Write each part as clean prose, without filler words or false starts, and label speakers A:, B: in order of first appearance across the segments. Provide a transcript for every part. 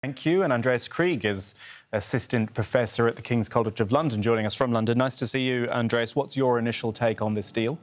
A: Thank you. And Andreas Krieg is Assistant Professor at the King's College of London, joining us from London. Nice to see you, Andreas. What's your initial take on this deal?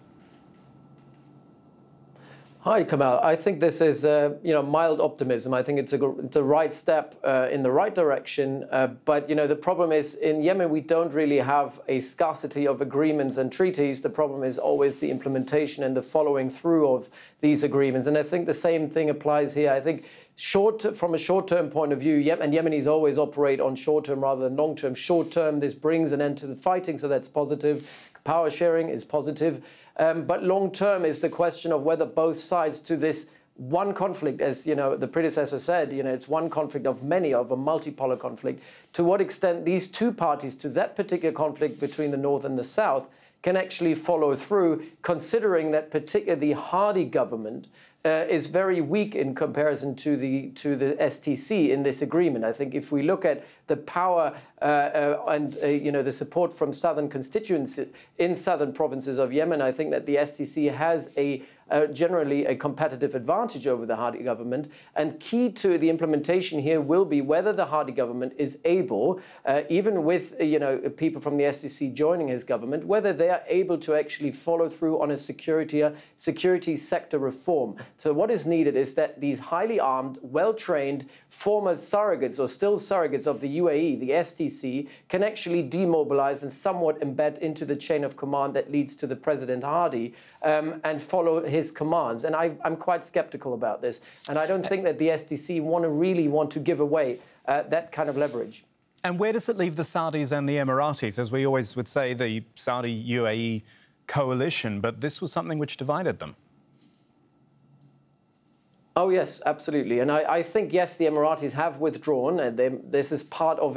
B: Hi, Kamal. I think this is, mild optimism. I think it's a right step in the right direction. But, the problem is in Yemen, we don't really have a scarcity of agreements and treaties. The problem is always the implementation and the following through of these agreements. And I think the same thing applies here. I think from a short-term point of view, and Yemenis always operate on short-term rather than long-term. Short-term, this brings an end to the fighting, so that's positive. Power sharing is positive. But long-term is the question of whether both sides to this one conflict, as the predecessor said, it's one conflict of many, of a multipolar conflict. To what extent these two parties to that particular conflict between the North and the South can actually follow through, considering that particularly the Hadi government is very weak in comparison to the STC in this agreement. I think if we look at the power and the support from southern constituents in southern provinces of Yemen, I think that the STC has generally a competitive advantage over the Hadi government. And key to the implementation here will be whether the Hadi government is able, even with people from the STC joining his government, whether they are able to actually follow through on a security sector reform. So what is needed is that these highly armed, well-trained former surrogates or still surrogates of the UAE, the STC, can actually demobilize and somewhat embed into the chain of command that leads to the President Hadi and follow his commands. And I'm quite skeptical about this. And I don't think that the STC really want to give away that kind of leverage.
A: And where does it leave the Saudis and the Emiratis? As we always would say, the Saudi-UAE coalition, but this was something which divided them.
B: Oh, yes, absolutely. And I think, yes, the Emiratis have withdrawn. This is part of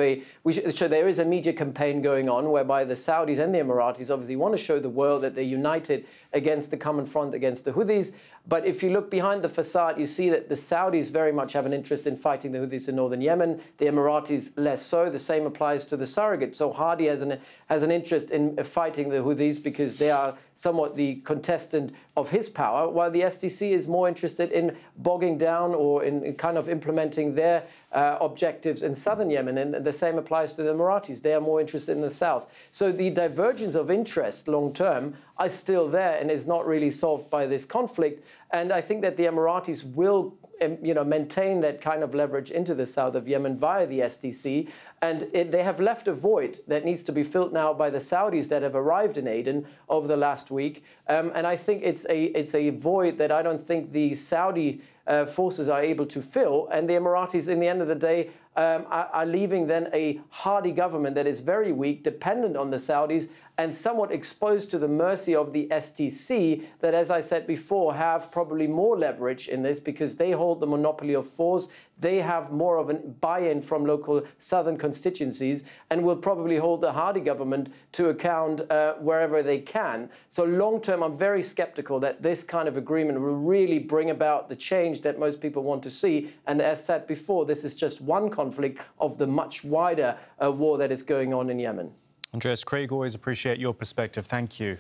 B: so there is a media campaign going on whereby the Saudis and the Emiratis obviously want to show the world that they're united against the common front against the Houthis. But if you look behind the facade, you see that the Saudis very much have an interest in fighting the Houthis in northern Yemen. The Emiratis less so. The same applies to the surrogate. So Hadi has an interest in fighting the Houthis because they are somewhat the contestant of his power, while the STC is more interested in bogging down or in kind of implementing their objectives in southern Yemen. And the same applies to the Emiratis. They are more interested in the south. So the divergence of interest long-term are still there and is not really solved by this conflict. And I think that the Emiratis will maintain that kind of leverage into the south of Yemen via the STC. And they have left a void that needs to be filled now by the Saudis that have arrived in Aden over the last week. And I think it's a void that I don't think the Saudi forces are able to fill. And the Emiratis, in the end of the day, are leaving then a Hadi government that is very weak, dependent on the Saudis, and somewhat exposed to the mercy of the STC that, as I said before, have probably more leverage in this because they hold the monopoly of force. They have more of a buy-in from local southern constituencies and will probably hold the Hadi government to account wherever they can. So long-term, I'm very skeptical that this kind of agreement will really bring about the change that most people want to see. And as said before, this is just one conflict of the much wider war that is going on in Yemen.
A: Andreas Krieg, always appreciate your perspective. Thank you.